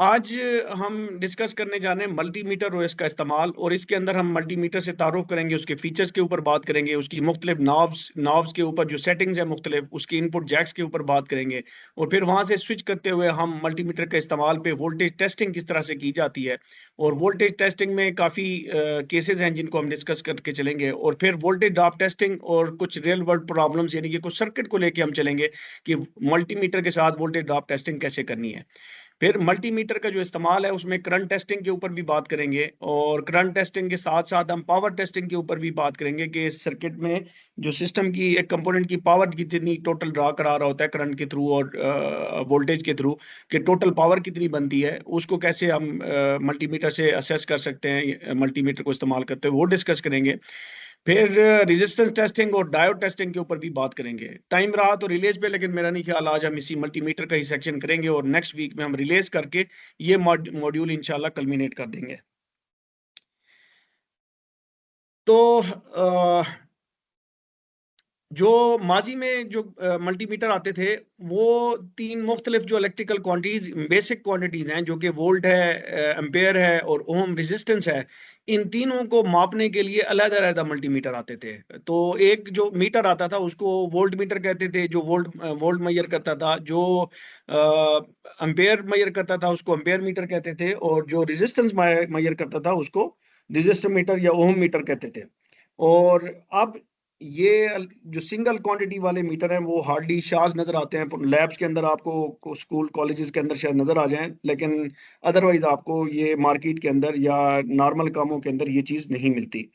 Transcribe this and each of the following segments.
आज हम डिस्कस करने जा रहे हैं मल्टीमीटर और इसका इस्तेमाल और इसके अंदर हम मल्टीमीटर से तारुफ करेंगे, उसके फीचर्स के ऊपर बात करेंगे, उसकी मुख्तलिफ नॉब्स नॉब्स के ऊपर जो सेटिंग्स है मुख्तलिफ, उसकी इनपुट जैक्स के ऊपर बात करेंगे और फिर वहाँ से स्विच करते हुए हम मल्टीमीटर के इस्तेमाल पे वोल्टेज टेस्टिंग किस तरह से की जाती है और वोल्टेज टेस्टिंग में काफ़ी केसेस हैं जिनको हम डिस्कस करके चलेंगे और फिर वोल्टेज ड्रॉप टेस्टिंग और कुछ रियल वर्ल्ड प्रॉब्लम्स यानी कि कुछ सर्किट को लेके हम चलेंगे कि मल्टीमीटर के साथ वोल्टेज ड्रॉप टेस्टिंग कैसे करनी है। फिर मल्टीमीटर का जो इस्तेमाल है उसमें करंट टेस्टिंग के ऊपर भी बात करेंगे और करंट टेस्टिंग के साथ-साथ हम पावर टेस्टिंग के ऊपर भी बात करेंगे कि सर्किट में जो सिस्टम की एक कंपोनेंट की पावर कितनी टोटल ड्रा करा रहा होता है करंट के थ्रू और वोल्टेज के थ्रू कि टोटल पावर कितनी बनती है, उसको कैसे हम मल्टीमीटर से असेस कर सकते हैं मल्टीमीटर को इस्तेमाल करते हुए वो डिस्कस करेंगे। फिर रेजिस्टेंस टेस्टिंग और डायोड टेस्टिंग के ऊपर भी बात करेंगे। टाइम रहा तो रिलेज़ पे लेकिन मेरा नहीं ख्याल आज हम इसी मल्टीमीटर का ही सेक्शन करेंगे और नेक्स्ट वीक में हम रिलेज़ करके ये मॉड्यूल इंशाल्लाह कल्मिनेट कर देंगे। तो जो माज़ी में जो मल्टीमीटर आते थे, वो 3 मुख्तलिफ जो इलेक्ट्रिकल क्वांटिटीज़ बेसिक क्वांटिटीज़ हैं, जो कि वोल्ट है एम्पेयर है और ओम रेजिस्टेंस है। इन तीनों को मापने के लिए अलग-अलग मल्टीमीटर आते थे। तो एक जो मीटर आता था, उसको वोल्ट मीटर कहते थे, जो वोल्ट मेज़र करता था। जो एम्पेयर मेज़र करता था, उसको एम्पेयर मीटर कहते थे और जो रेजिस्टेंस मेज़र करता था, उसको रेजिस्टर मीटर या ओम मीटर कहते थे। और अब ये जो सिंगल क्वांटिटी वाले मीटर हैं वो हार्डली शाज़ नज़र आते हैं। लैब्स के अंदर आपको स्कूल कॉलेजेस के अंदर शायद नज़र आ जाएँ, लेकिन अदरवाइज़ आपको ये मार्केट के अंदर या नॉर्मल कामों के अंदर ये चीज़ नहीं मिलती।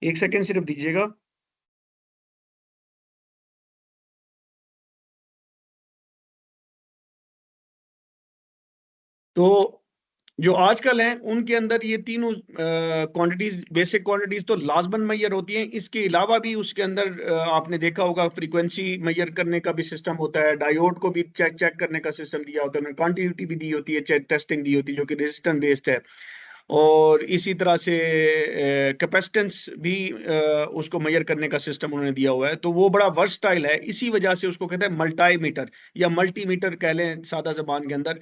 1 सेकंड सिर्फ दीजिएगा। तो जो आजकल हैं, उनके अंदर ये तीनों क्वांटिटीज़ बेसिक क्वांटिटीज़ तो लाज़मन मेजर होती हैं। इसके अलावा भी उसके अंदर आपने देखा होगा फ्रीक्वेंसी मेजर करने का भी सिस्टम होता है, डायोड को भी चेक चेक करने का सिस्टम दिया होता है, उन्होंने कंटिन्यूटी भी दी होती है, चेक टेस्टिंग दी होती है, जो कि रेजिस्टेंस बेस्ड है। और इसी तरह से कैपेसिटेंस भी उसको मेजर करने का सिस्टम उन्होंने दिया हुआ है, तो वो बड़ा वर्सटाइल है। इसी वजह से उसको कहते हैं मल्टीमीटर या मल्टीमीटर कह लें सादा ज़बान के अंदर।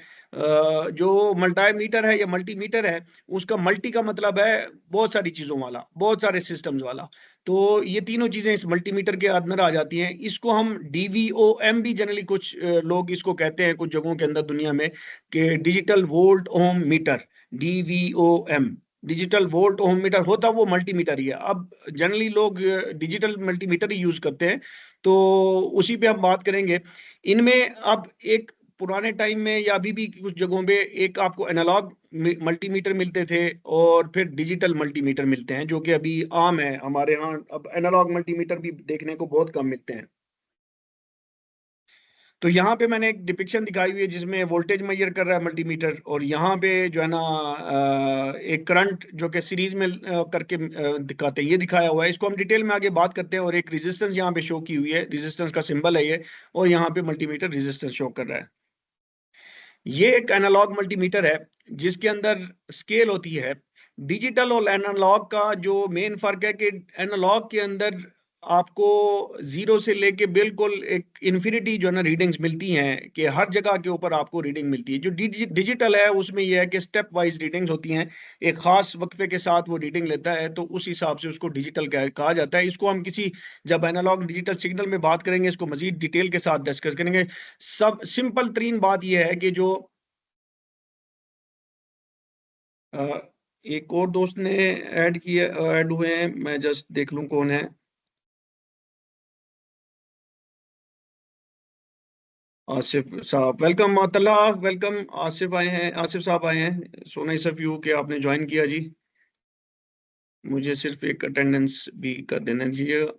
जो मल्टीमीटर है या मल्टीमीटर है, उसका मल्टी का मतलब है बहुत सारी चीज़ों वाला, बहुत सारे सिस्टम्स वाला। तो ये तीनों चीज़ें इस मल्टीमीटर के अंदर आ जाती हैं। इसको हम डीवीओएम भी जनरली कुछ लोग इसको कहते हैं कुछ जगहों के अंदर दुनिया में कि digital volt ohm meter. DVOM digital volt ohm meter होता वो मल्टीमीटर ही है। अब जनरली लोग डिजिटल मल्टीमीटर ही यूज़ करते हैं, तो उसी पे हम बात करेंगे। इनमें अब एक पुराने टाइम में या अभी भी कुछ जगहों पे एक आपको एनालॉग मल्टीमीटर मिलते थे और फिर डिजिटल मल्टीमीटर मिलते हैं, जो कि अभी आम है हमारे यहाँ। अब एनालॉग मल्टीमीटर भी देखने को बहुत कम मिलते हैं। तो यहाँ पे मैंने एक डिपिक्शन दिखाई हुई है जिसमें वोल्टेज मेजर कर रहा है मल्टीमीटर और यहाँ पे जो है ना एक करंट जो कि सीरीज में करके दिखाते हैं, ये दिखाया हुआ है। इसको हम डिटेल में आगे बात करते हैं और एक रेजिस्टेंस यहाँ पे शो की हुई है, रेजिस्टेंस का सिंबल है ये और यहाँ पे मल्टीमीटर रेजिस्टेंस शो कर रहा है। ये एक एनालॉग मल्टीमीटर है जिसके अंदर स्केल होती है। डिजिटल और एनालॉग का जो मेन फ़र्क है कि एनालॉग के अंदर आपको 0 से लेके बिल्कुल एक इन्फिनिटी जो है ना रीडिंग्स मिलती हैं कि हर जगह के ऊपर आपको रीडिंग मिलती है। जो डिजिटल है उसमें ये है कि स्टेप वाइज़ रीडिंग्स होती हैं। एक ख़ास वक़्फ़े के साथ वो रीडिंग लेता है तो उस हिसाब से उसको डिजिटल कहा जाता है। इसको हम किसी जब एनालॉग डिजिटल सिग्नल में बात करेंगे इसको मज़ीद डिटेल के साथ डिस्कस करेंगे। सब सिंपल तरीन बात ये है कि जो अ, एक और दोस्त ने ऐड हुए हैं, मैं जस्ट देख लूँ कौन है। आसिफ साहब वेलकम मातल्ला वेलकम। आसिफ आए हैं, आसिफ साहब आए हैं। सो नाइस ऑफ यू कि आपने जॉइन किया जी। मुझे सिर्फ एक अटेंडेंस भी कर देना दीजिएगा।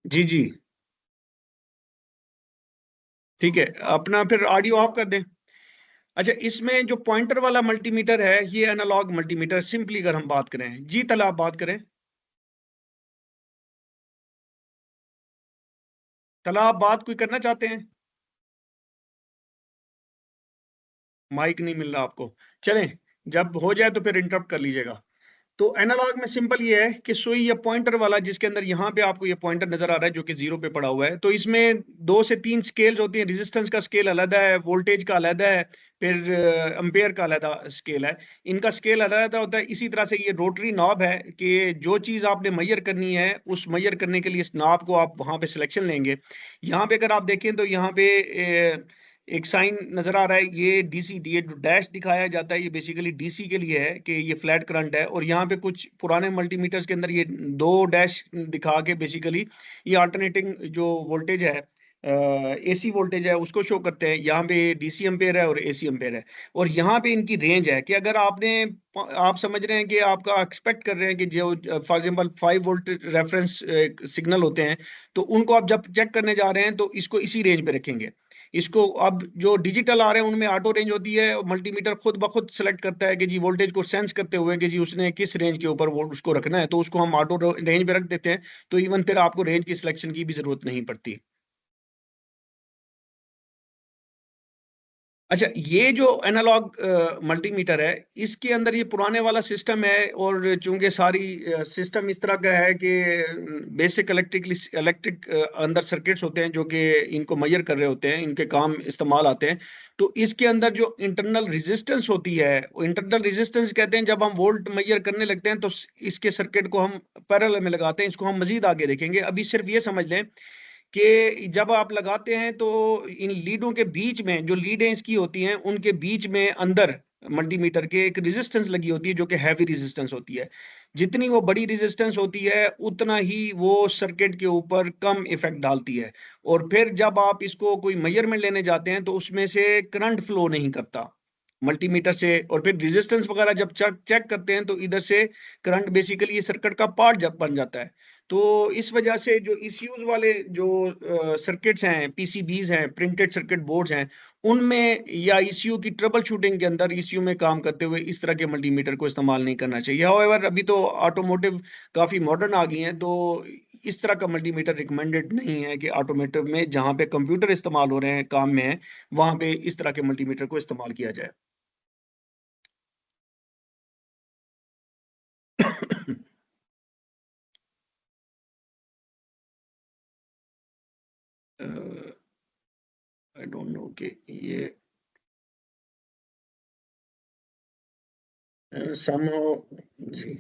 जी, जी। ठीक है, अपना फिर ऑडियो ऑफ कर दें। अच्छा, इसमें जो पॉइंटर वाला मल्टीमीटर है, ये एनालॉग मल्टीमीटर सिंपली अगर हम बात करें। जी, तला आप बात करें। तला आप बात कोई करना चाहते हैं? माइक नहीं मिल रहा आपको। चलें, जब हो जाए तो फिर इंटरप्ट कर लीजिएगा। तो एनालॉग में सिंपल ये है कि सुई या पॉइंटर वाला, जिसके अंदर यहाँ पे आपको ये पॉइंटर नजर आ रहा है जो कि 0 पे पड़ा हुआ है, तो इसमें 2 से 3 स्केल्स होती हैं। रेजिस्टेंस का स्केल अलग है, वोल्टेज का अलग है, फिर एम्पेयर का अलग स्केल है। इनका स्केल अलग होता है। इसी तरह से ये रोटरी नॉब है कि जो चीज आपने मैयर करनी है, उस मैयर करने के लिए इस नॉब को आप वहां पे सिलेक्शन लेंगे। यहाँ पे अगर आप देखें तो यहाँ पे एक साइन नजर आ रहा है, ये डीसी, ये जो डैश दिखाया जाता है ये बेसिकली डीसी के लिए है कि ये फ्लैट करंट है। और यहाँ पे कुछ पुराने मल्टीमीटर्स के अंदर ये 2 डैश दिखा के बेसिकली ये अल्टरनेटिंग जो वोल्टेज है, एसी वोल्टेज है, उसको शो करते हैं। यहाँ पे डीसी एम्पेयर है और एसी एम्पेयर है। और यहाँ पे इनकी रेंज है कि अगर आप समझ रहे हैं कि आपका एक्सपेक्ट कर रहे हैं कि जो for example 5 volt reference signal होते हैं, तो उनको आप जब चेक करने जा रहे हैं तो इसको इसी रेंज पे रखेंगे। इसको अब जो डिजिटल आ रहे हैं उनमें ऑटो रेंज होती है, मल्टीमीटर खुद ब खुद सेलेक्ट करता है कि जी वोल्टेज को सेंस करते हुए कि जी उसने किस रेंज के ऊपर वो उसको रखना है, तो उसको हम ऑटो रेंज पे रख देते हैं। तो इवन फिर आपको रेंज की सिलेक्शन की भी जरूरत नहीं पड़ती। अच्छा, ये जो एनालॉग मल्टीमीटर है, इसके अंदर ये पुराने वाला सिस्टम है। और चूंकि सारी सिस्टम इस तरह का है कि बेसिक इलेक्ट्रिक अंदर सर्किट्स होते हैं जो कि इनको मेजर कर रहे होते हैं, इनके काम इस्तेमाल आते हैं। तो इसके अंदर जो इंटरनल रेजिस्टेंस होती है, वो इंटरनल रेजिस्टेंस कहते हैं। जब हम वोल्ट मेजर करने लगते हैं तो इसके सर्किट को हम पैरेलल में लगाते हैं। इसको हम मजीद आगे देखेंगे। अभी सिर्फ ये समझ लें कि जब आप लगाते हैं तो इन लीडों के बीच में, जो लीडें इसकी होती हैं, उनके बीच में अंदर मल्टीमीटर के एक रेजिस्टेंस लगी होती है जो कि हैवी रेजिस्टेंस होती है। जितनी वो बड़ी रेजिस्टेंस होती है उतना ही वो सर्किट के ऊपर कम इफेक्ट डालती है। और फिर जब आप इसको कोई मेजरमेंट लेने जाते हैं तो उसमें से करंट फ्लो नहीं करता मल्टीमीटर से। और फिर रेजिस्टेंस वगैरह जब चेक चेक करते हैं तो इधर से करंट बेसिकली ये सर्किट का पार्ट जब बन जाता है। तो इस वजह से जो ईसीयूज वाले जो सर्किट्स हैं, पीसीबीज हैं, प्रिंटेड सर्किट बोर्ड्स हैं, उनमें या ईसीयू की ट्रबल शूटिंग के अंदर ईसीयू में काम करते हुए इस तरह के मल्टीमीटर को इस्तेमाल नहीं करना चाहिए। हाउएवर अभी तो ऑटोमोटिव काफी मॉडर्न आ गई हैं, तो इस तरह का मल्टीमीटर रिकमेंडेड नहीं है कि ऑटोमोटिव में जहां पे कंप्यूटर इस्तेमाल हो रहे हैं, काम में है, वहां पे इस तरह के मल्टीमीटर को इस्तेमाल किया जाए। आई डोंट नो कि ये somehow जी,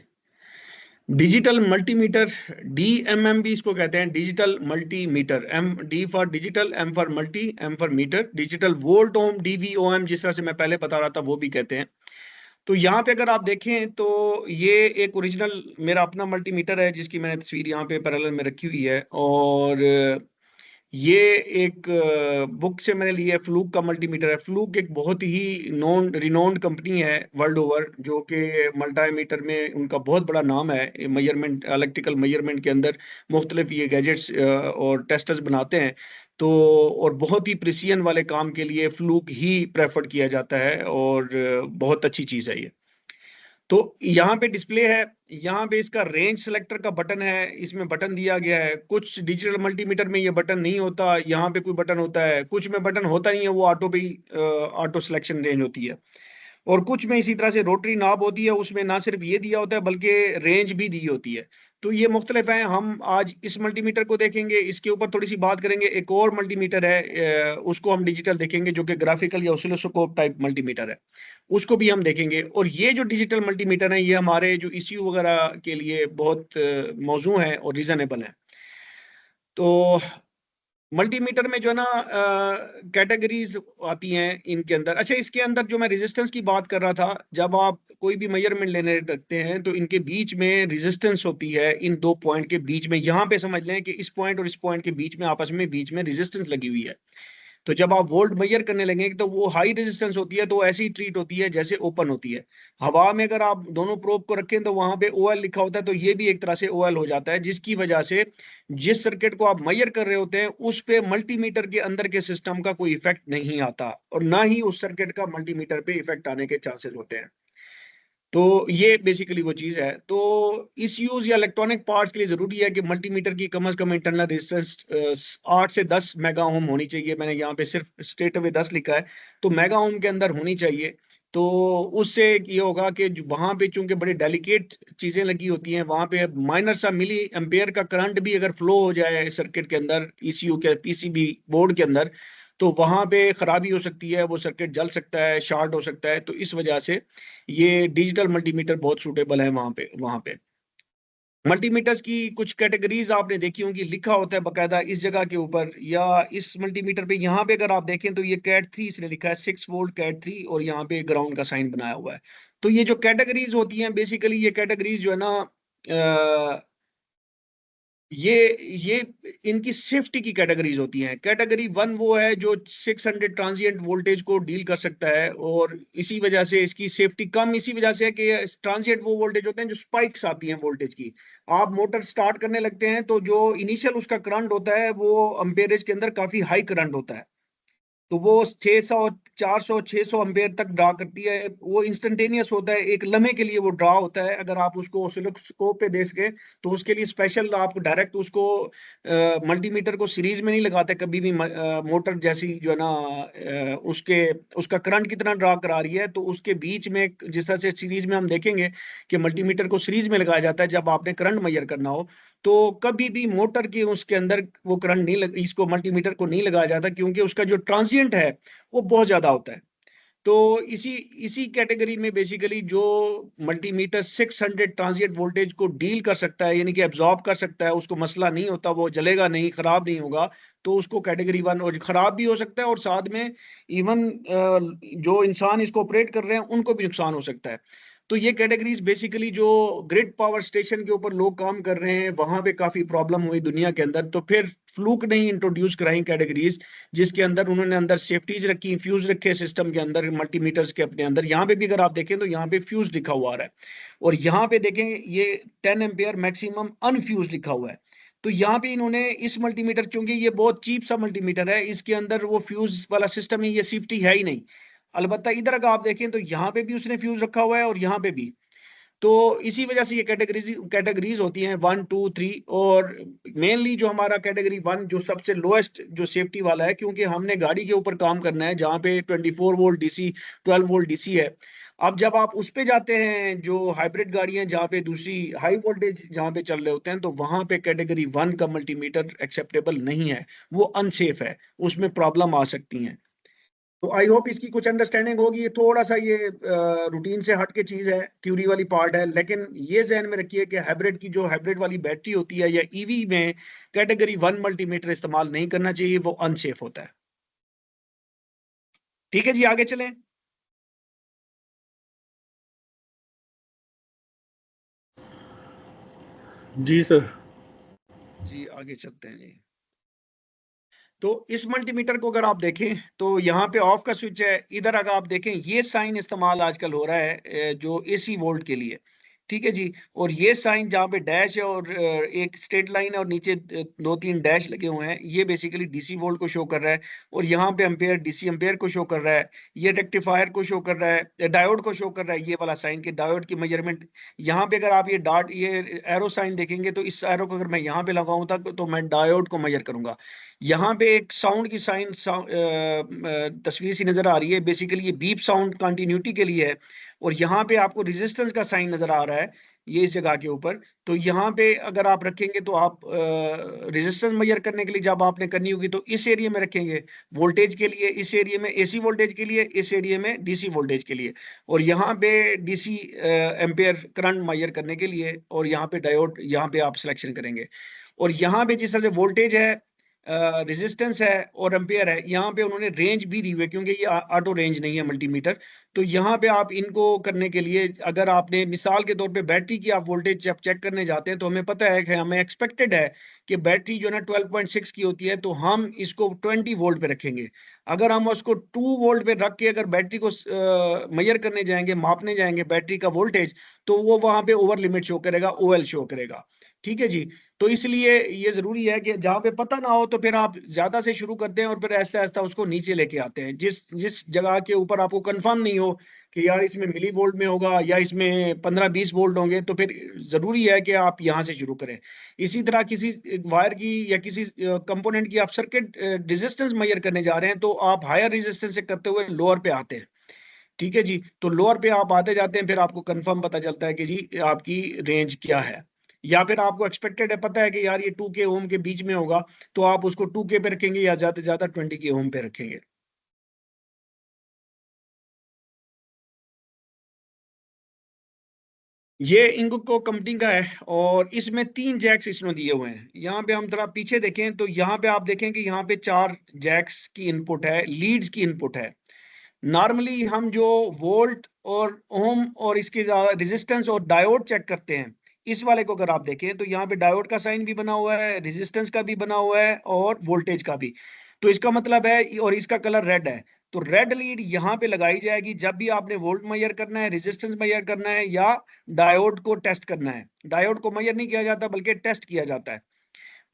डिजिटल मल्टीमीटर, डीएमएम भी इसको कहते हैं, digital multimeter. M D for digital, M for multi, M for meter. Digital volt ohm, DVOM, जिस तरह से मैं पहले बता रहा था वो भी कहते हैं। तो यहाँ पे अगर आप देखें तो ये एक ओरिजिनल मेरा अपना मल्टीमीटर है जिसकी मैंने तस्वीर यहाँ पे पैरेलल में रखी हुई है। और ये एक बुक से मैंने लिया है, फ्लूक का मल्टीमीटर है। फ्लूक एक बहुत ही नोन रिनोन्ड कंपनी है वर्ल्ड ओवर, जो कि मल्टीमीटर में उनका बहुत बड़ा नाम है। मेजरमेंट, इलेक्ट्रिकल मेजरमेंट के अंदर मुख्तलिफ ये गैजेट्स और टेस्टर्स बनाते हैं। तो और बहुत ही प्रिसिजन वाले काम के लिए फ्लूक ही प्रेफर्ड किया जाता है। और बहुत अच्छी चीज़ है ये। तो यहाँ पे डिस्प्ले है, यहाँ पे इसका रेंज सिलेक्टर का बटन है, इसमें बटन दिया गया है। कुछ डिजिटल मल्टीमीटर में ये बटन नहीं होता, यहाँ पे कोई बटन होता है। कुछ में बटन होता नहीं है, वो ऑटो पे ही ऑटो सिलेक्शन रेंज होती है। और कुछ में इसी तरह से रोटरी नॉब होती है, उसमें ना सिर्फ ये दिया होता है बल्कि रेंज भी दी होती है। तो ये मुख्तलिफ हैं। हम आज इस मल्टीमीटर को देखेंगे, इसके ऊपर थोड़ी सी बात करेंगे। एक और मल्टीमीटर है, उसको हम डिजिटल देखेंगे, जो कि ग्राफिकल या ऑसिलोस्कोप टाइप मल्टीमीटर है, उसको भी हम देखेंगे। और ये जो डिजिटल मल्टीमीटर है, ये हमारे जो ईसीयू वगैरह के लिए बहुत मौजू है और रीजनेबल है। तो मल्टीमीटर में जो है ना कैटेगरीज आती हैं इनके अंदर। अच्छा, इसके अंदर जो मैं रेजिस्टेंस की बात कर रहा था, जब आप कोई भी मेजरमेंट लेने लगते हैं तो इनके बीच में रेजिस्टेंस होती है, इन दो पॉइंट के बीच में। यहाँ पे समझ लें कि इस पॉइंट और इस पॉइंट के बीच में आपस में बीच में रेजिस्टेंस लगी हुई है। तो जब आप वोल्ट मेजर करने लगेंगे तो वो हाई रेजिस्टेंस होती है, तो ऐसी ही ट्रीट होती है जैसे ओपन होती है। हवा में अगर आप दोनों प्रोब को रखें तो वहां पे ओएल लिखा होता है, तो ये भी एक तरह से ओएल हो जाता है, जिसकी वजह से जिस सर्किट को आप मेजर कर रहे होते हैं उस पे मल्टीमीटर के अंदर के सिस्टम का कोई इफेक्ट नहीं आता, और ना ही उस सर्किट का मल्टीमीटर पे इफेक्ट आने के चांसेस होते हैं। तो ये बेसिकली वो चीज है। तो इस यूज या इलेक्ट्रॉनिक पार्ट्स के लिए जरूरी है कि मल्टीमीटर की कम से कम इंटरनल रेजिस्टेंस 8 से 10 मेगा ओम होनी चाहिए। मैंने यहाँ पे सिर्फ स्ट्रेट अवे 10 लिखा है, तो मेगा ओम के अंदर होनी चाहिए। तो उससे ये होगा कि वहां पे चूंकि बड़ी डेलिकेट चीजें लगी होती हैं, वहां पे माइनर सा मिली एम्पेयर का करंट भी अगर फ्लो हो जाए सर्किट के अंदर, ईसीयू के पीसीबी बोर्ड के अंदर, तो वहां पे खराबी हो सकती है, वो सर्किट जल सकता है, शॉर्ट हो सकता है। तो इस वजह से ये डिजिटल मल्टीमीटर बहुत सूटेबल है वहां पे। मल्टीमीटर्स की कुछ कैटेगरीज आपने देखी होंगी, लिखा होता है बकायदा इस जगह के ऊपर, या इस मल्टीमीटर पे यहाँ पे अगर आप देखें तो ये कैट 3 इसने लिखा है, 6 वोल्ट कैट 3, और यहाँ पे ग्राउंड का साइन बनाया हुआ है। तो ये जो कैटेगरीज होती हैं, बेसिकली ये कैटेगरीज जो है ना, ये ये इनकी सेफ्टी की कैटेगरीज होती हैं। कैटेगरी 1 वो है जो 600 ट्रांजिएंट वोल्टेज को डील कर सकता है, और इसी वजह से इसकी सेफ्टी कम इसी वजह से है कि ट्रांजिएंट वो वोल्टेज होते हैं जो स्पाइक्स आती हैं वोल्टेज की। आप मोटर स्टार्ट करने लगते हैं तो जो इनिशियल उसका करंट होता है वो अम्पेरेज के अंदर काफी हाई करंट होता है, तो वो 600 400 600 एम्पेयर तक ड्रा करती है। वो इंस्टेंटेनियस होता है, एक लम्हे के लिए वो ड्रा होता है। अगर आप उसको ऑसिलोस्कोप पे देख सके तो उसके लिए स्पेशल आप डायरेक्ट उसको मल्टीमीटर को सीरीज में नहीं लगाते कभी भी। मोटर जैसी जो है ना, उसके उसका करंट कितना ड्रा करा रही है, तो उसके बीच में जिस तरह से सीरीज में हम देखेंगे कि मल्टीमीटर को सीरीज में लगाया जाता है जब आपने करंट मेजर करना हो, तो कभी भी मोटर की उसके अंदर वो करंट नहीं इसको मल्टीमीटर को नहीं लगाया जाता, क्योंकि उसका जो ट्रांजिएंट है वो बहुत ज्यादा होता है। तो इसी इसी कैटेगरी में बेसिकली जो मल्टीमीटर 600 ट्रांजिएंट वोल्टेज को डील कर सकता है, यानी कि एब्जॉर्ब कर सकता है, उसको मसला नहीं होता, वो जलेगा नहीं, खराब नहीं होगा, तो उसको कैटेगरी 1। और खराब भी हो सकता है और साथ में इवन जो इंसान इसको ऑपरेट कर रहे हैं उनको भी नुकसान हो सकता है। तो ये कैटेगरीज बेसिकली जो ग्रिड पावर स्टेशन के ऊपर लोग काम कर रहे हैं वहां पे काफी प्रॉब्लम हुई दुनिया के अंदर, तो फिर फ्लूक ने ही इंट्रोड्यूस कराई कैटेगरीज, जिसके अंदर उन्होंने अंदर सेफ्टीज रखी, फ्यूज रखे सिस्टम के अंदर, मल्टीमीटर्स के अपने अंदर। यहाँ पे भी अगर आप देखें तो यहाँ पे फ्यूज लिखा हुआ आ रहा है, और यहाँ पे देखें ये 10 एम्पेयर मैक्सिमम अनफ्यूज लिखा हुआ है। तो यहाँ पे इन्होंने इस मल्टीमीटर, क्योंकि ये बहुत चीप सा मल्टीमीटर है, इसके अंदर वो फ्यूज वाला सिस्टम ही, ये सेफ्टी है ही नहीं। अलबत्ता इधर अगर आप देखें तो यहाँ पे भी उसने फ्यूज रखा हुआ है और यहाँ पे भी। तो इसी वजह से ये कैटेगरीज होती हैं 1 2 3। और मेनली जो हमारा कैटेगरी 1 जो सबसे लोएस्ट जो सेफ्टी वाला है, क्योंकि हमने गाड़ी के ऊपर काम करना है जहाँ पे 24 वोल्ट डीसी, 12 वोल्ट डीसी है। अब जब आप उस पे जाते हैं जो हाइब्रिड गाड़ियां जहाँ पे दूसरी हाई वोल्टेज जहाँ पे चल रहे होते हैं, तो वहां पे कैटेगरी 1 का मल्टीमीटर एक्सेप्टेबल नहीं है, वो अनसेफ है, उसमें प्रॉब्लम आ सकती हैं। तो आई होप इसकी कुछ अंडरस्टैंडिंग होगी। ये थोड़ा सा ये रूटीन से हट के चीज है, थ्योरी वाली पार्ट है, लेकिन ये जहन में रखिए कि हाइब्रिड की जो हाइब्रिड वाली बैटरी होती है या ईवी में कैटेगरी 1 मल्टीमीटर इस्तेमाल नहीं करना चाहिए, वो अनसेफ होता है। ठीक है जी, आगे चलें। जी सर। जी आगे चलते हैं जी। तो इस मल्टीमीटर को अगर आप देखें तो यहाँ पे ऑफ का स्विच है, इधर अगर आप देखें ये साइन इस्तेमाल आजकल हो रहा है जो एसी वोल्ट के लिए। ठीक है जी। और ये साइन जहाँ पे डैश है और एक स्ट्रेट लाइन है और नीचे 2-3 डैश लगे हुए हैं, ये बेसिकली डीसी वोल्ट को शो कर रहा है। और यहाँ पे एम्पेयर, डीसी एम्पेयर को शो कर रहा है। ये रेक्टिफायर को शो कर रहा है, डायोड को शो कर रहा है, ये वाला साइन के डायोड की मेजरमेंट। यहाँ पे अगर आप ये एरो साइन देखेंगे तो इस एरो को अगर मैं यहाँ पे लगाऊं तक तो मैं डायोड को मेजर करूंगा। यहाँ पे एक साउंड की तस्वीर सी नजर आ रही है, बेसिकली ये बीप साउंड कंटिन्यूटी के लिए है। और यहाँ पे आपको रेजिस्टेंस का साइन नजर आ रहा है, ये इस जगह के ऊपर। तो यहाँ पे अगर आप रखेंगे तो आप रेजिस्टेंस मेजर करने के लिए जब आपने करनी होगी तो इस एरिया में रखेंगे, वोल्टेज के लिए इस एरिया में, एसी वोल्टेज के लिए इस एरिया में, डीसी वोल्टेज के लिए। और यहाँ पे डीसी एम्पेयर करंट मेजर करने के लिए, और यहाँ पे डायोड यहाँ पे आप सिलेक्शन करेंगे। और यहाँ पे जिस तरह से वोल्टेज है, रेजिस्टेंस है और एम्पेयर है, यहाँ पे उन्होंने रेंज भी दी हुई है, क्योंकि ये ऑटो रेंज नहीं है मल्टीमीटर। तो यहाँ पे आप इनको करने के लिए, अगर आपने मिसाल के तौर पे बैटरी की आप वोल्टेज जब चेक करने जाते हैं तो हमें पता है कि हमें एक्सपेक्टेड है कि बैटरी जो है ना 12.6 की होती है, तो हम इसको 20 वोल्ट पे रखेंगे। अगर हम उसको 2 वोल्ट पे रख के अगर बैटरी को मेजर करने जाएंगे, मापने जाएंगे बैटरी का वोल्टेज, तो वो वहां पे ओवर लिमिट शो करेगा, ओएल शो करेगा। ठीक है जी। तो इसलिए ये जरूरी है कि जहां पे पता ना हो तो फिर आप ज्यादा से शुरू करते हैं और फिर आहिस्ता आहिस्ता उसको नीचे लेके आते हैं। जिस जिस जगह के ऊपर आपको कंफर्म नहीं हो कि यार इसमें मिली वोल्ट में होगा या इसमें 15-20 वोल्ट होंगे, तो फिर जरूरी है कि आप यहाँ से शुरू करें। इसी तरह किसी वायर की या किसी कंपोनेंट की आप सर्किट रेजिस्टेंस मेजर करने जा रहे हैं, तो आप हायर रेजिस्टेंस से करते हुए लोअर पे आते हैं। ठीक है जी। तो लोअर पे आप आते जाते हैं, फिर आपको कंफर्म पता चलता है कि जी आपकी रेंज क्या है, या फिर आपको एक्सपेक्टेड है, पता है कि यार ये 2K ओम के बीच में होगा, तो आप उसको 2K पे रखेंगे या ज्यादा से ज्यादा 20K ओम पे रखेंगे। ये इंगको कंपनी का है, और इसमें 3 जैक्स इसमें दिए हुए हैं। यहाँ पे हम थोड़ा पीछे देखें तो यहाँ पे आप देखें कि यहाँ पे 4 जैक्स की इनपुट है, लीड्स की इनपुट है। नॉर्मली हम जो वोल्ट और ओम और इसके रेजिस्टेंस और डायोड चेक करते हैं, इस वाले को अगर आप देखें तो यहाँ पे डायोड का साइन भी बना हुआ है, रेजिस्टेंस का भी बना हुआ है, और वोल्टेज का भी। तो इसका मतलब है, और इसका कलर रेड है, तो रेड लीड यहाँ पे लगाई जाएगी जब भी आपने वोल्ट मेजर करना है, रेजिस्टेंस मेजर करना है, या डायोड को टेस्ट करना है। डायोड को मेजर नहीं किया जाता बल्कि टेस्ट किया जाता है।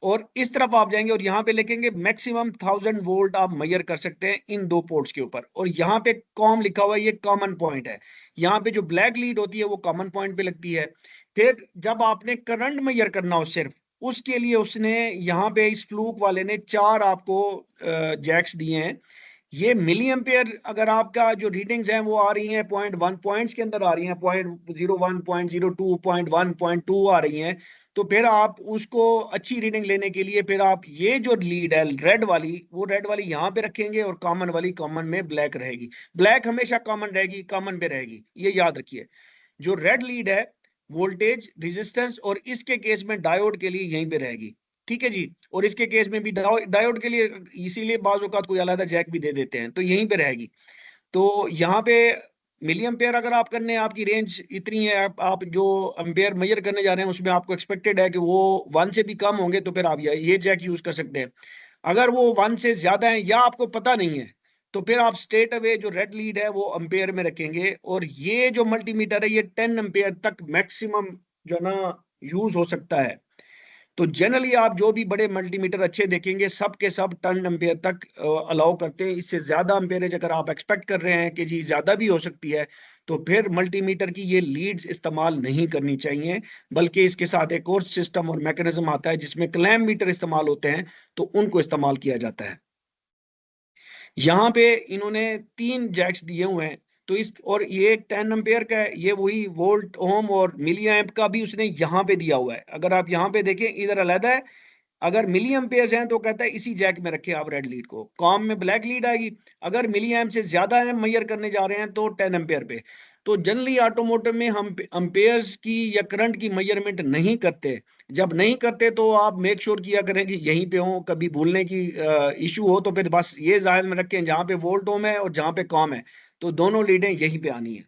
और इस तरफ आप जाएंगे और यहाँ पे लिखेंगे मैक्सिमम 1000 वोल्ट आप मेजर कर सकते हैं इन 2 पोर्ट्स के ऊपर, और यहाँ पे कॉम लिखा हुआ है, ये कॉमन पॉइंट है। यहाँ पे जो ब्लैक लीड होती है वो कॉमन पॉइंट पे लगती है। फिर जब आपने करंट मेजर करना हो सिर्फ, उसके लिए उसने यहाँ पे इस फ्लूक वाले ने 4 आपको जैक्स दिए हैं। ये मिली एम्पेयर, अगर आपका जो रीडिंग्स हैं वो आ रही हैं 0.1 पॉइंट्स के अंदर आ रही हैं, 0.01 0.02 0.1 0.2 आ रही हैं, तो फिर आप उसको अच्छी रीडिंग लेने के लिए फिर आप ये जो लीड है रेड वाली, वो रेड वाली यहाँ पे रखेंगे, और कॉमन वाली कॉमन में ब्लैक रहेगी। ब्लैक हमेशा कॉमन रहेगी, कॉमन पे रहेगी, ये याद रखिए। जो रेड लीड है वोल्टेज रेजिस्टेंस और इसके केस में डायोड के लिए यहीं पे रहेगी। ठीक है जी। और इसके केस में भी डायोड के लिए इसीलिए बाज औकात कोई अलग जैक भी दे देते हैं, तो यहीं पे रहेगी। तो यहाँ पे मिली एम्पेयर अगर आप करने हैं, आपकी रेंज इतनी है, आप जो एम्पेयर मेजर करने जा रहे हैं उसमें आपको एक्सपेक्टेड है कि वो 1 से भी कम होंगे, तो फिर आप ये जैक यूज कर सकते हैं। अगर वो 1 से ज्यादा है या आपको पता नहीं है, तो फिर आप स्ट्रेट अवे जो रेड लीड है वो एम्पेयर में रखेंगे, और ये जो मल्टीमीटर है ये 10 एम्पेयर तक मैक्सिमम जो ना यूज हो सकता है। तो जनरली आप जो भी बड़े मल्टीमीटर अच्छे देखेंगे सब के सब 10 एम्पेयर तक अलाउ करते हैं। इससे ज्यादा एम्पेयरेज अगर आप एक्सपेक्ट कर रहे हैं कि जी ज्यादा भी हो सकती है, तो फिर मल्टीमीटर की ये लीड्स इस्तेमाल नहीं करनी चाहिए, बल्कि इसके साथ एक और सिस्टम और मैकेनिज्म आता है जिसमें क्लैम मीटर इस्तेमाल होते हैं, तो उनको इस्तेमाल किया जाता है। यहाँ पे इन्होंने 3 जैक्स दिए हुए हैं, तो इस और ये 10 एम्पेयर का है, ये वही वोल्ट ओम और मिली एम्प का भी उसने यहाँ पे दिया हुआ है। अगर आप यहाँ पे देखें इधर अलग है, अगर मिली एम्पेयर हैं तो कहता है इसी जैक में रखें आप रेड लीड को, कॉम में ब्लैक लीड आएगी। अगर मिली एम्प से ज्यादा एम मेजर करने जा रहे हैं तो 10 एम्पेयर पे। तो जनरली ऑटोमोटिव में हम एम्पेयर्स की या करंट की मेजरमेंट नहीं करते। जब नहीं करते तो आप मेक श्योर किया करें कि यहीं पे हो, कभी भूलने की इशू हो तो फिर बस ये ध्यान में रखें जहां पे वोल्ट ओम है और जहां पे कॉम है, तो दोनों लीडें यहीं पे आनी है।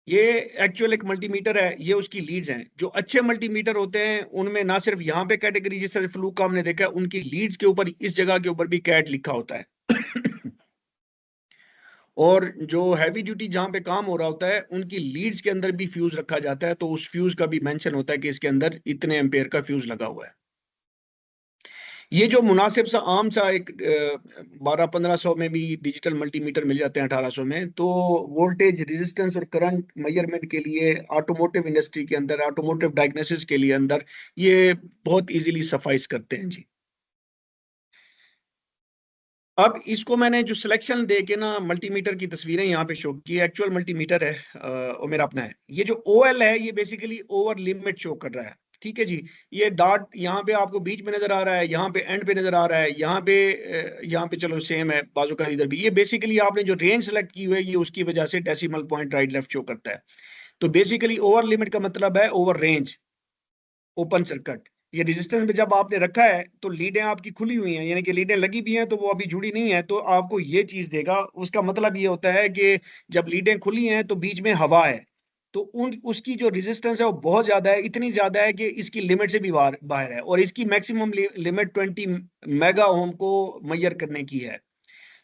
ये एक्चुअल एक मल्टीमीटर है, ये उसकी लीड्स हैं। जो अच्छे मल्टीमीटर होते हैं उनमें ना सिर्फ यहाँ पे कैटेगरी जैसे फ्लूक का हमने देखा है, उनकी लीड्स के ऊपर इस जगह के ऊपर भी कैट लिखा होता है। और जो हैवी ड्यूटी जहां पे काम हो रहा होता है उनकी लीड्स के अंदर भी फ्यूज रखा जाता है, तो उस फ्यूज का भी मेंशन होता है कि इसके अंदर इतने एम्पेयर का फ्यूज लगा हुआ है। ये जो मुनासिब सा आम सा एक 1200-1500 में भी डिजिटल मल्टीमीटर मिल जाते हैं, 1800 में, तो वोल्टेज रेजिस्टेंस और करंट मेजरमेंट के लिए ऑटोमोटिव इंडस्ट्री के अंदर, ऑटोमोटिव डायग्नोसिस के लिए अंदर ये बहुत इजीली सफाइस करते हैं जी। अब इसको मैंने जो सिलेक्शन दे के ना मल्टीमीटर की तस्वीरें यहाँ पे शो की, एक्चुअल मल्टीमीटर है और मेरा अपना है। ये जो OL है ये बेसिकली ओवर लिमिट शो कर रहा है। ठीक है जी। ये डॉट यहाँ पे आपको बीच में नजर आ रहा है, यहाँ पे एंड पे नजर आ रहा है, यहाँ पे चलो सेम है बाजू का इधर भी। ये बेसिकली आपने जो रेंज सेलेक्ट की हुई है ये उसकी वजह से decimal point right left show करता है। तो बेसिकली ओवर लिमिट का मतलब है ओवर रेंज, ओपन सर्किट। ये रेजिस्टेंस में जब आपने रखा है तो लीडें आपकी खुली हुई हैं, यानी कि लीडें लगी भी हैं तो वो अभी जुड़ी नहीं है, तो आपको ये चीज देगा। उसका मतलब ये होता है कि जब लीडें खुली हैं तो बीच में हवा है, तो उन उसकी जो रेजिस्टेंस है वो बहुत ज्यादा है, इतनी ज्यादा है कि इसकी लिमिट से भी बाहर बाहर है, और इसकी मैक्सिमम लिमिट 20 मेगा ओम को मेजर करने की है।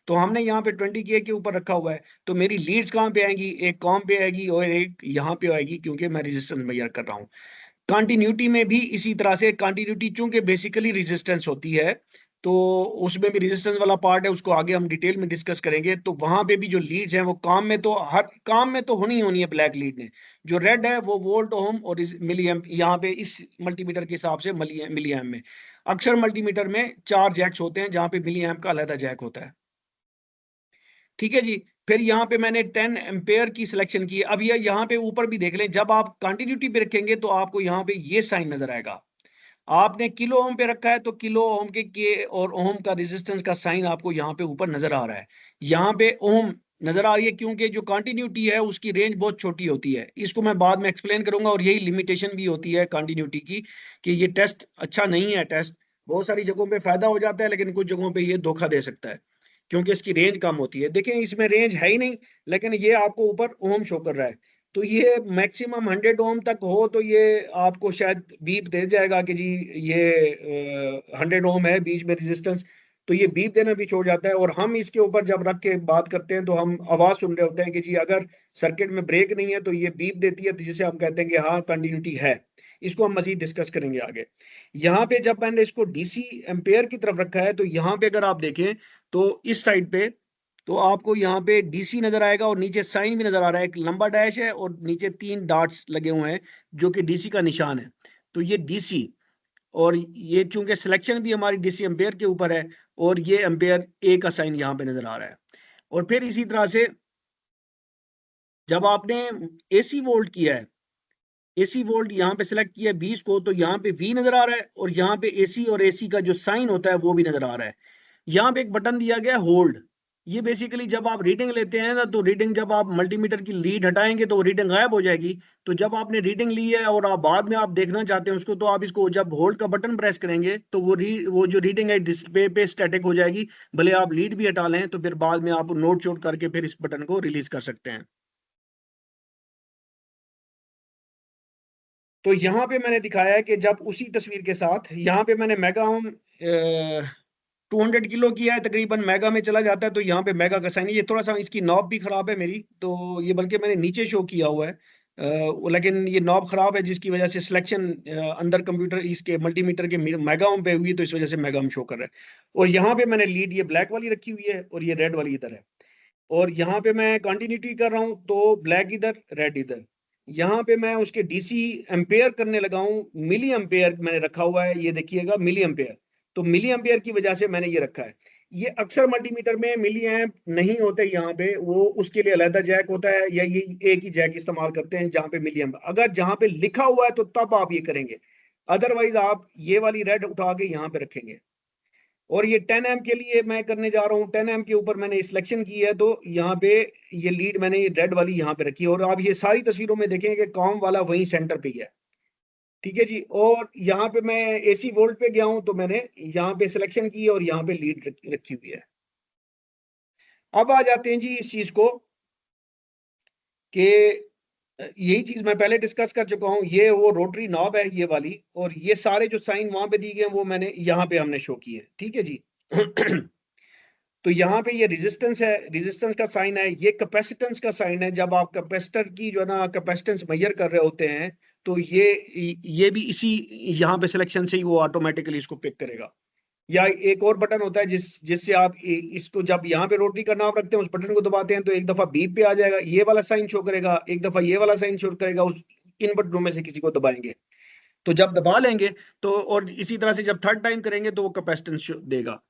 तो हमने यहाँ पे 20K के ऊपर रखा हुआ है, तो मेरी लीड्स कहाँ पे आएंगी, एक कॉम पे आएगी और एक यहाँ पे आएगी, क्योंकि मैं रेजिस्टेंस मेजर कर रहा हूँ। कंटिन्यूटी में भी इसी तरह से, कंटिन्यूटी चूंकि बेसिकली रेजिस्टेंस होती है, तो उसमें भी रेजिस्टेंस वाला पार्ट है, उसको आगे हम डिटेल में डिस्कस करेंगे। तो वहां पे भी जो लीड्स हैं वो काम में तो हर काम में तो होनी ही होनी है ब्लैक लीड ने। जो रेड है वो वोल्ट ओम और मिली एम्प, यहाँ पे इस मल्टीमीटर के हिसाब से मिली एम्प में। अक्सर मल्टीमीटर में 4 जैक्स होते हैं जहां पे मिली एम्प का अलहदा जैक होता है। ठीक है जी। फिर यहाँ पे मैंने 10 एम्पेयर की सिलेक्शन की। अब ये यहाँ पे ऊपर भी देख लें, जब आप कंटिन्यूटी पे रखेंगे तो आपको यहाँ पे ये साइन नजर आएगा। आपने किलो ओम पे रखा है तो किलो ओम के और ओम का रेजिस्टेंस का साइन आपको यहाँ पे ऊपर नजर आ रहा है। यहाँ पे ओम नजर आ रही है क्योंकि जो कंटिन्यूटी है उसकी रेंज बहुत छोटी होती है। इसको मैं बाद में एक्सप्लेन करूंगा, और यही लिमिटेशन भी होती है कंटिन्यूटी की कि ये टेस्ट अच्छा नहीं है। टेस्ट बहुत सारी जगहों पे फायदा हो जाता है, लेकिन कुछ जगहों पे ये धोखा दे सकता है क्योंकि इसकी रेंज कम होती है। देखें इसमें रेंज है ही नहीं, लेकिन ये आपको ऊपर ओम शो कर रहा है। तो ये मैक्सिमम 100 ओम तक हो तो ये आपको शायद बीप दे जाएगा कि जी ये 100 ओम है बीच में रेजिस्टेंस, तो ये बीप देना भी छोड़ जाता है। और हम इसके ऊपर जब रख के बात करते हैं तो हम आवाज सुन रहे होते हैं कि जी अगर सर्किट में ब्रेक नहीं है तो ये बीप देती है, तो जिसे हम कहते हैं कि हाँ कंटिन्यूटी है। इसको हम मजीद डिस्कस करेंगे आगे। यहाँ पे जब मैंने इसको डीसी एम्पेयर की तरफ रखा है तो यहाँ पे अगर आप देखें तो इस साइड पे तो आपको यहाँ पे डीसी नजर आएगा, और नीचे साइन भी नजर आ रहा है, एक लंबा डैश है और नीचे 3 डॉट्स लगे हुए हैं जो कि डीसी का निशान है। तो ये डीसी, और ये चूंकि सिलेक्शन भी हमारी डीसी एम्पेयर के ऊपर है, और ये एम्पेयर ए का साइन यहाँ पे नजर आ रहा है। और फिर इसी तरह से जब आपने एसी वोल्ट किया है, एसी वोल्ट यहाँ पे सिलेक्ट किया है 20 को, तो यहाँ पे वी नजर आ रहा है, और यहाँ पे एसी और एसी का जो साइन होता है वो भी नजर आ रहा है। यहाँ पे एक बटन दिया गया है होल्ड। ये बेसिकली जब आप रीडिंग लेते हैं ना, तो रीडिंग जब आप मल्टीमीटर की लीड हटाएंगे तो रीडिंग गायब हो जाएगी। तो जब आपने रीडिंग ली है और आप बाद में आप देखना चाहते हैं उसको, तो आप इसको जब होल्ड का बटन प्रेस करेंगे तो वो जो रीडिंग है डिस्प्ले पे स्टैटिक हो जाएगी। भले आप लीड भी हटा लें तो फिर बाद में आप नोट शोट करके फिर इस बटन को रिलीज कर सकते हैं। तो यहाँ पे मैंने दिखाया है कि जब उसी तस्वीर के साथ यहाँ पे मैंने मेगा होम 200 किलो किया है, तकरीबन मेगा में चला जाता है, तो यहाँ पे मेगा का साइन है। ये थोड़ा सा इसकी नॉब भी खराब है मेरी, तो ये बल्कि मैंने नीचे शो किया हुआ है, लेकिन ये नॉब खराब है जिसकी वजह से सिलेक्शन अंदर कंप्यूटर इसके मल्टीमीटर के मेगा ओम पे हुई है, तो इस वजह से मेगा ओम शो कर रहा है। और यहाँ पे मैंने लीड ये ब्लैक वाली रखी हुई है और ये रेड वाली इधर है। और यहाँ पे मैं कंटिन्यूटी कर रहा हूँ तो ब्लैक इधर रेड इधर। यहाँ पे मैं उसके डीसी एम्पेयर करने लगा हूँ, मिली एम्पेयर मैंने रखा हुआ है, ये देखिएगा मिली एम्पेयर। तो मिली एम्पेयर की वजह से मैंने ये रखा है। ये अक्सर मल्टीमीटर में मिली एम्प नहीं होते, यहाँ पे वो उसके लिए अलहदा जैक होता है, या ये एक ही जैक इस्तेमाल करते हैं जहाँ पे मिली एम्प। अगर जहाँ पे लिखा हुआ है तो तब आप ये करेंगे, अदरवाइज आप ये वाली रेड उठा के यहाँ पे रखेंगे। और ये 10 एम के लिए मैं करने जा रहा हूँ, 10 एम के ऊपर मैंने सिलेक्शन की है, तो यहाँ पे ये लीड मैंने ये रेड वाली यहाँ पे रखी है। और आप ये सारी तस्वीरों में देखेंगे कि कॉम वाला वही सेंटर पे ही है। ठीक है जी। और यहाँ पे मैं एसी वोल्ट पे गया हूँ तो मैंने यहाँ पे सिलेक्शन की है और यहाँ पे लीड रखी हुई है। अब आ जाते हैं जी इस चीज को कि यही चीज मैं पहले डिस्कस कर चुका हूँ, ये वो रोटरी नॉब है ये वाली, और ये सारे जो साइन वहां पे दिए गए हैं वो मैंने यहाँ पे हमने शो किए। ठीक है जी। तो यहाँ पे ये रेजिस्टेंस है, रेजिस्टेंस का साइन है, ये कैपेसिटेंस का साइन है। जब आप कैपेसिटर की जो है ना कैपेसिटेंस मेजर कर रहे होते हैं तो ये भी इसी यहाँ पे सिलेक्शन से ही वो ऑटोमेटिकली इसको पिक करेगा। या एक और बटन होता है जिससे आप इसको जब यहाँ पे रोटरी का नाम रखते हैं, उस बटन को दबाते हैं तो एक दफा बीप पे आ जाएगा, ये वाला साइन शो करेगा, एक दफा ये वाला साइन शो करेगा। उस इन बटनों में से किसी को दबाएंगे तो जब दबा लेंगे तो, और इसी तरह से जब थर्ड टाइम करेंगे तो वो कैपेसिटेंस देगा।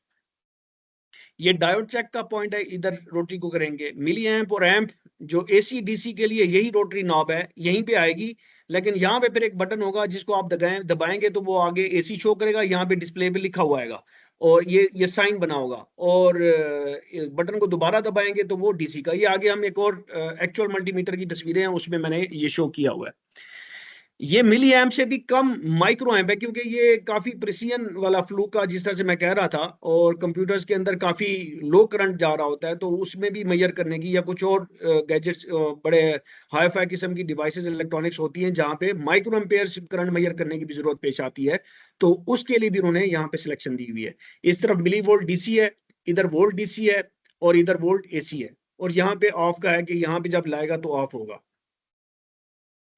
ये डायोड चेक का पॉइंट है, इधर रोटरी को करेंगे। मिली एम्प और एम्प जो एसी डीसी के लिए यही रोटरी नॉब है, यहीं पे आएगी। लेकिन यहाँ पे फिर एक बटन होगा जिसको आप दबाएंगे तो वो आगे एसी शो करेगा, यहाँ पे डिस्प्ले पे लिखा हुआ आएगा और ये साइन बना होगा। और बटन को दोबारा दबाएंगे तो वो डीसी का। ये आगे हम एक और एक्चुअल मल्टीमीटर की तस्वीरें हैं उसमें मैंने ये शो किया हुआ है। ये मिली एम्प से भी कम माइक्रो एम्प है, क्योंकि ये काफी प्रिसिजन वाला फ्लू का जिस तरह से मैं कह रहा था, और कंप्यूटर्स के अंदर काफी लो करंट जा रहा होता है, तो उसमें भी मेजर करने की या कुछ और गैजेट्स बड़े हाई फाई किस्म की डिवाइसेस इलेक्ट्रॉनिक्स होती हैं जहां पे माइक्रो एम्पेयर करंट मेजर करने की भी जरूरत पेश आती है, तो उसके लिए भी उन्होंने यहाँ पे सिलेक्शन दी हुई है। इस तरफ मिली वोल्ट डीसी है, इधर वोल्ट डीसी है, और इधर वोल्ट एसी है। और यहाँ पे ऑफ का है कि यहाँ पे जब लाएगा तो ऑफ होगा।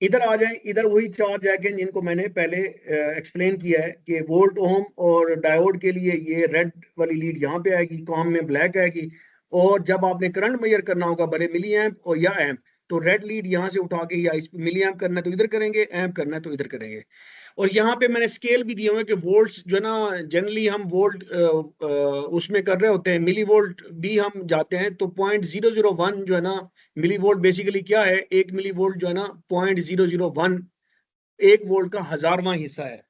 इधर आ जाए, इधर वही चार जैक हैं जिनको मैंने पहले एक्सप्लेन किया है कि वोल्ट ओम और डायोड के लिए ये रेड वाली लीड यहाँ पे आएगी, कॉम में ब्लैक आएगी। और जब आपने करंट मेजर करना होगा भले मिली एम्प और या एम्प, तो रेड लीड यहाँ से उठा के या इस मिली एम्प करना है तो इधर करेंगे, एम्प करना है तो इधर करेंगे। और यहाँ पे मैंने स्केल भी दिए हुए कि वोल्ट्स जो है ना, जनरली हम वोल्ट उसमें कर रहे होते हैं, मिली वोल्ट भी हम जाते हैं, तो 0.001 जो है ना मिली वोल्ट बेसिकली क्या है, 1 मिली वोल्ट जो है ना 0.001 1 वोल्ट का 1000वां हिस्सा है।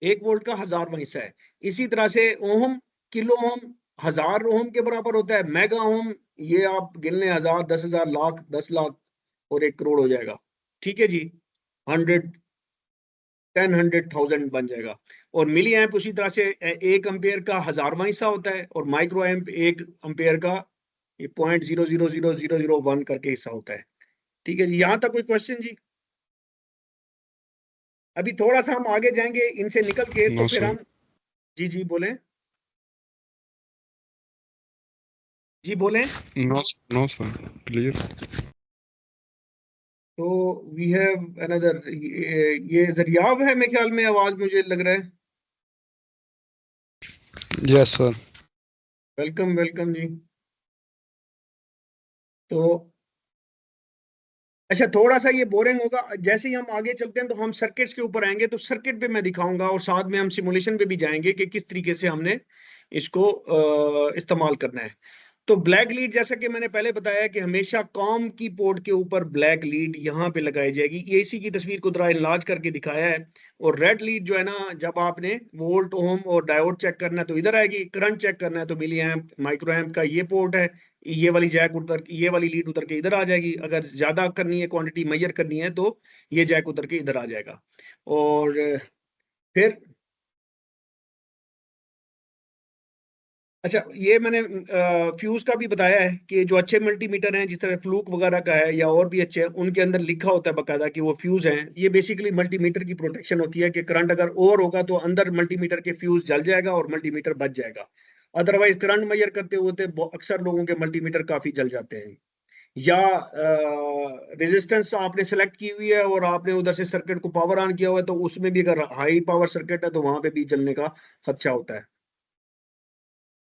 एक वोल्ट का 1000वां हिस्सा है। इसी तरह से ओम, किलो ओम 1000 ओम के बराबर होता है। मेगा ओम ये आप गिन लें, 1000, 10,000, लाख, 10 लाख और 1 करोड़ हो जाएगा। ठीक है जी, 100, 10, 100,000 बन जाएगा। और मिली एम्प उसी तरह से 1 एम्पेयर का 1000वां हिस्सा होता है, और माइक्रो एम्प 1 एम्पेयर का ये 0.000001 करके हिस्सा होता है। ठीक है जी, यहाँ तक कोई क्वेश्चन जी? अभी थोड़ा सा हम आगे जाएंगे इनसे निकल के, तो नो फिर सर। हम, जी जी बोलें, जी बोलें। No sir, clear. तो वी हैव अनदर, ये जरियाब है मेरे ख्याल में, आवाज मुझे लग रहा है। Yes sir. वेलकम वेलकम जी। तो अच्छा, थोड़ा सा ये बोरिंग होगा, जैसे ही हम आगे चलते हैं तो हम सर्किट्स के ऊपर आएंगे, तो सर्किट पे मैं दिखाऊंगा और साथ में हम सिमुलेशन पे भी जाएंगे कि किस तरीके से हमने इसको इस्तेमाल करना है। तो ब्लैक लीड, जैसा कि मैंने पहले बताया कि हमेशा कॉम की पोर्ट के ऊपर ब्लैक लीड यहाँ पे लगाई जाएगी। ये इसी की तस्वीर को जरा इनलार्ज करके दिखाया है। और रेड लीड जो है ना, जब आपने वोल्ट, ओम और डायोड चेक करना है तो इधर आएगी। करंट चेक करना है तो मिली एम्प, माइक्रो एम्प का ये पोर्ट है, ये वाली जैक उतर, ये वाली लीड उतर के इधर आ जाएगी। अगर ज्यादा करनी है, क्वांटिटी मेजर करनी है, तो ये जैक उतर के इधर आ जाएगा। और फिर अच्छा, ये मैंने फ्यूज का भी बताया है कि जो अच्छे मल्टीमीटर हैं, जिस तरह फ्लूक वगैरह का है या और भी अच्छे हैं, उनके अंदर लिखा होता है बकायदा कि वो फ्यूज हैं। ये बेसिकली मल्टीमीटर की प्रोटेक्शन होती है कि करंट अगर ओवर होगा तो अंदर मल्टीमीटर के फ्यूज जल जाएगा और मल्टीमीटर बच जाएगा। अदरवाइज करंट मेजर करते होते अक्सर लोगों के मल्टीमीटर काफी जल जाते हैं। या रेजिस्टेंस आपने सेलेक्ट की हुई है और आपने उधर से सर्किट को पावर ऑन किया हुआ है, तो उसमें भी अगर हाई पावर सर्किट है तो वहां पे भी जलने का खदशा होता है।